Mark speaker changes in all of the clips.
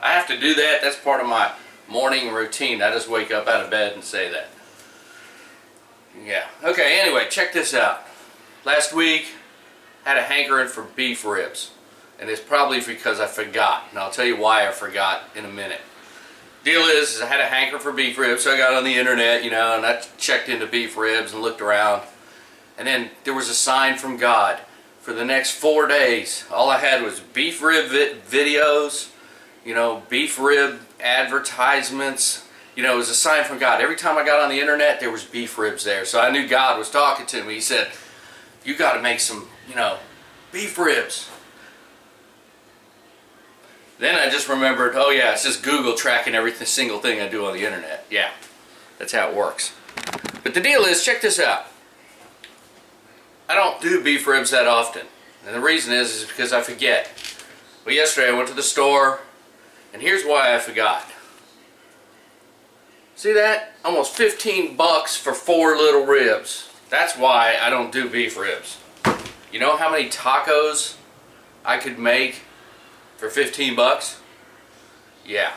Speaker 1: I have to do that. That's part of my morning routine. I just wake up out of bed and say that. Yeah. Okay, anyway, check this out. Last week, had a hankering for beef ribs. And it's probably because I forgot. And I'll tell you why I forgot in a minute. Deal is I had a hanker for beef ribs, so I got on the internet, you know, and I checked into beef ribs and looked around. And then there was a sign from God. For the next 4 days, all I had was beef rib videos, you know, beef rib advertisements. You know, it was a sign from God. Every time I got on the internet, there was beef ribs there. So I knew God was talking to me. He said, you got to make some, you know, beef ribs. Then I just remembered, oh yeah, it's just Google tracking every single thing I do on the internet. Yeah, that's how it works. But the deal is, check this out. I don't do beef ribs that often. And the reason is because I forget. Well, yesterday I went to the store, and here's why I forgot. See that? Almost 15 bucks for 4 little ribs. That's why I don't do beef ribs. You know how many tacos I could make for 15 bucks? Yeah.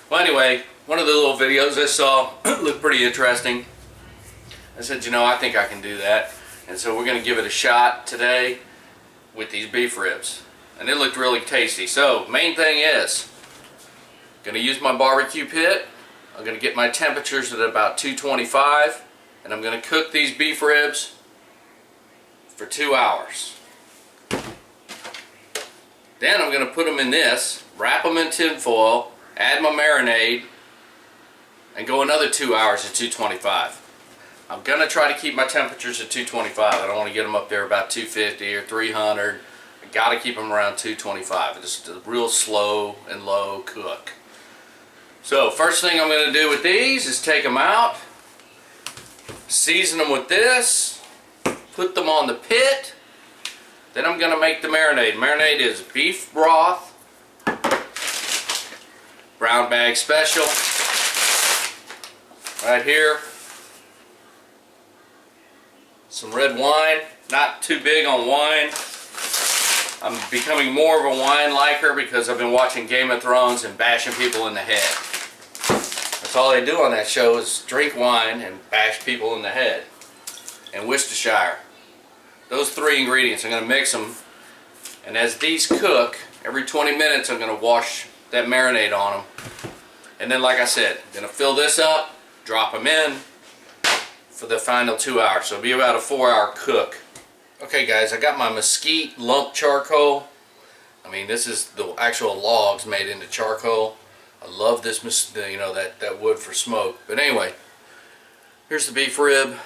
Speaker 1: Well, anyway, one of the little videos I saw looked pretty interesting. I said, you know, I think I can do that. And so we're going to give it a shot today with these beef ribs. And it looked really tasty. So, main thing is, I'm going to use my barbecue pit. I'm going to get my temperatures at about 225. And I'm going to cook these beef ribs for 2 hours. Then I'm going to put them in this, wrap them in tin foil, add my marinade, and go another 2 hours at 225. I'm going to try to keep my temperatures at 225. I don't want to get them up there about 250 or 300. I got to keep them around 225. It's just a real slow and low cook. So first thing I'm going to do with these is take them out, season them with this, put them on the pit. Then I'm going to make the marinade. Marinade is beef broth, brown bag special, right here. Some red wine, not too big on wine. I'm becoming more of a wine liker because I've been watching Game of Thrones and bashing people in the head. That's all they do on that show is drink wine and bash people in the head. And Worcestershire. Those 3 ingredients, I'm going to mix them. And as these cook, every 20 minutes I'm going to wash that marinade on them. And then, like I said, I'm going to fill this up, drop them in for the final 2 hours. So it'll be about a 4-hour cook. Okay guys, I got my mesquite lump charcoal. I mean, this is the actual logs made into charcoal. I love this, you know, that wood for smoke. But anyway, here's the beef rib.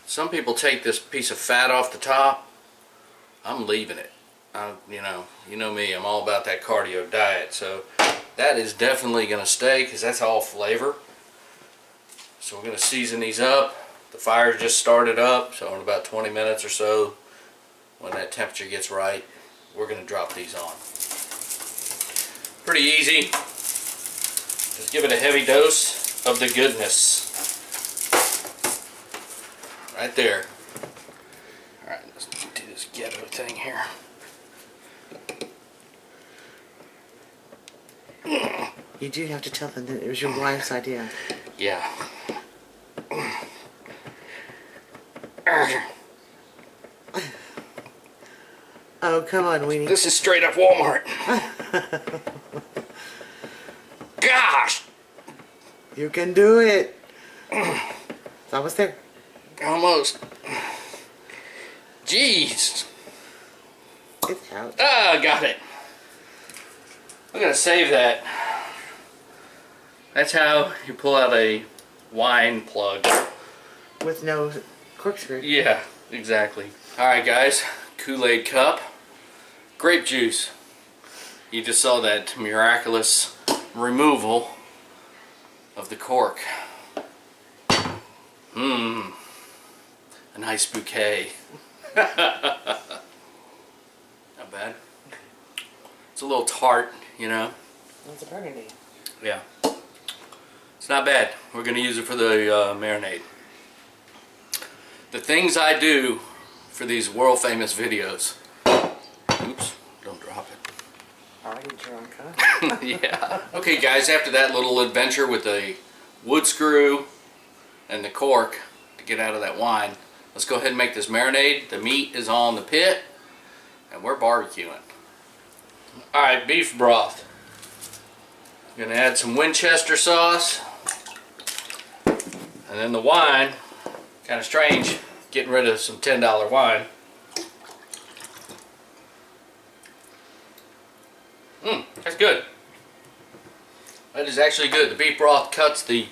Speaker 1: Some people take this piece of fat off the top. I'm leaving it. You know me, I'm all about that cardio diet. So that is definitely going to stay because that's all flavor. So we're going to season these up. The fire just started up, so in about 20 minutes or so, when that temperature gets right, we're going to drop these on. Pretty easy. Just give it a heavy dose of the goodness. Right there. Alright, let's do this ghetto thing here.
Speaker 2: You do have to tell them that it was your wife's idea.
Speaker 1: Yeah.
Speaker 2: Oh, come on, Weenie.
Speaker 1: This is straight up Walmart. Gosh!
Speaker 2: You can do it. It's almost there.
Speaker 1: Almost. Jeez.
Speaker 2: It's out.
Speaker 1: Ah, got it. I'm gonna save that. That's how you pull out a wine plug.
Speaker 2: With no corkscrew.
Speaker 1: Yeah, exactly. Alright guys, Kool-Aid cup. Grape juice. You just saw that miraculous removal of the cork. Mmm. A nice bouquet. Not bad. It's a little tart, you know.
Speaker 2: It's a burgundy.
Speaker 1: Yeah. It's not bad. We're going to use it for the marinade. The things I do for these world famous videos. Oops, don't drop it.
Speaker 2: party drunk, huh?
Speaker 1: Yeah. Okay guys, after that little adventure with the wood screw and the cork to get out of that wine, let's go ahead and make this marinade. The meat is on the pit and we're barbecuing. Alright, beef broth. I'm gonna add some Winchester sauce. And then the wine, kind of strange, getting rid of some $10 wine. That's good. That is actually good. The beef broth cuts the,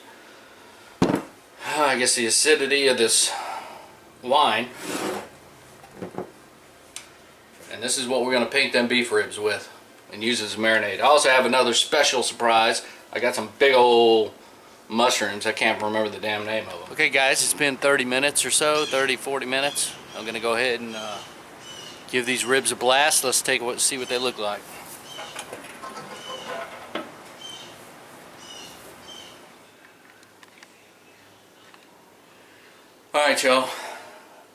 Speaker 1: I guess, the acidity of this wine. And this is what we're going to paint them beef ribs with and use as a marinade. I also have another special surprise. I got some big old mushrooms. I can't remember the damn name of them. Okay guys, it's been 30 minutes or so, 30-40 minutes. I'm going to go ahead and give these ribs a blast. Let's see what they look like. Alright y'all,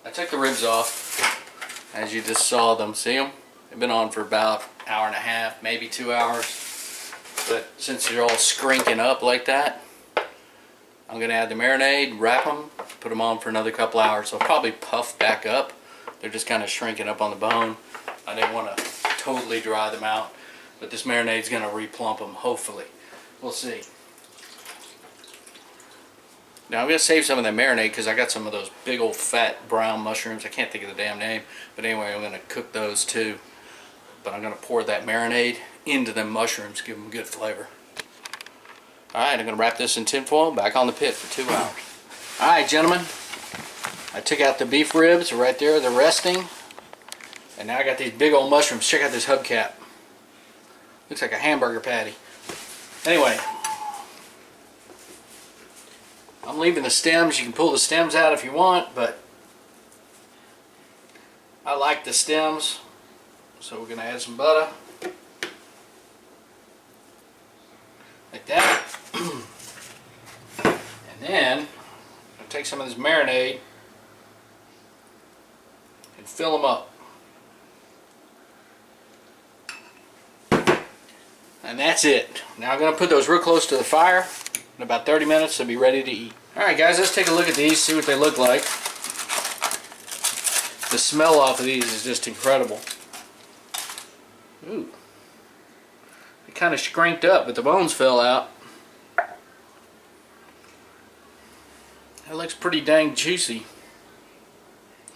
Speaker 1: I took the ribs off, as you just saw them. See them? They've been on for about an hour and a half, maybe 2 hours. But since they're all skrinking up like that, I'm going to add the marinade, wrap them, put them on for another couple hours. They'll probably puff back up. They're just kind of shrinking up on the bone. I didn't want to totally dry them out, but this marinade's going to replump them, hopefully. We'll see. Now I'm going to save some of that marinade because I got some of those big old fat brown mushrooms. I can't think of the damn name. But anyway, I'm going to cook those too. But I'm going to pour that marinade into them mushrooms, give them good flavor. Alright, I'm going to wrap this in tin foil, back on the pit for 2 hours. Alright gentlemen, I took out the beef ribs right there, they're resting. And now I got these big old mushrooms. Check out this hubcap. Looks like a hamburger patty. Anyway, I'm leaving the stems. You can pull the stems out if you want, but I like the stems. So we're going to add some butter. Like that. And then I'll take some of this marinade and fill them up. And that's it. Now I'm going to put those real close to the fire. In about 30 minutes they'll be ready to eat. Alright guys, let's take a look at these, see what they look like. The smell off of these is just incredible. Ooh. They kind of shrinked up, but the bones fell out. That looks pretty dang juicy.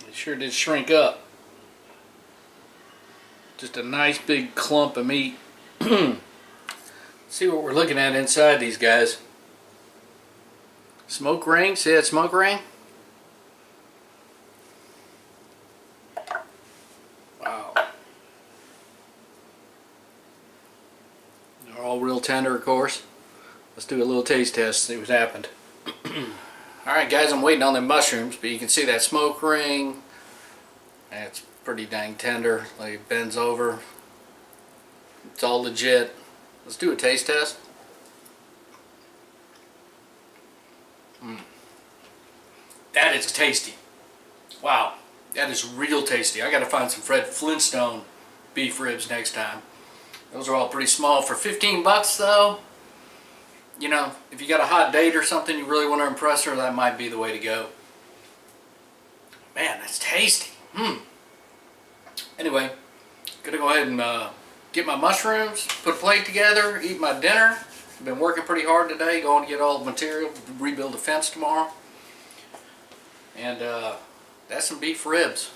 Speaker 1: It sure did shrink up. Just a nice big clump of meat. See what we're looking at inside these guys. Smoke ring, see that smoke ring? Wow. They're all real tender, of course. Let's do a little taste test, see what happened. Alright guys, I'm waiting on the mushrooms, but you can see that smoke ring. It's pretty dang tender, like it bends over. It's all legit. Let's do a taste test. That is tasty. Wow, that is real tasty. I gotta find some Fred Flintstone beef ribs next time. Those are all pretty small. For 15 bucks though, you know, if you got a hot date or something you really want to impress her, that might be the way to go. Man, that's tasty. Anyway, gonna go ahead and get my mushrooms, put a plate together, eat my dinner. I've been working pretty hard today, going to get all the material, rebuild the fence tomorrow. And that's some beef ribs.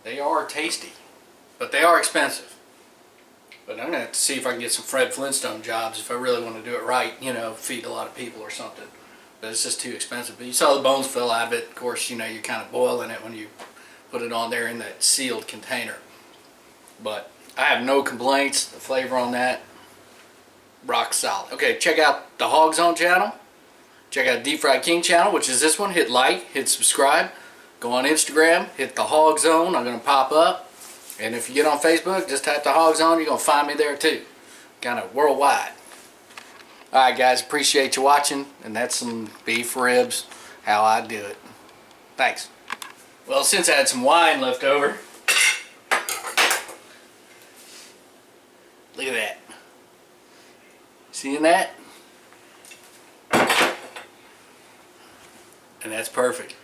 Speaker 1: They are tasty, but they are expensive. But I'm going to have to see if I can get some Fred Flintstone jobs if I really want to do it right, you know, feed a lot of people or something. But it's just too expensive. But you saw the bones fell out of it. Of course, you know, you're kind of boiling it when you put it on there in that sealed container. But I have no complaints. The flavor on that, rock solid. Okay, check out the Hog Zone channel. Check out Deep Fried King channel, which is this one. Hit like, hit subscribe. Go on Instagram, hit the Hog Zone. I'm going to pop up. And if you get on Facebook, just type the Hog Zone. You're going to find me there too. Kind of worldwide. Alright guys, appreciate you watching. And that's some beef ribs, how I do it. Thanks. Well, since I had some wine left over, Seeing that? And that's perfect.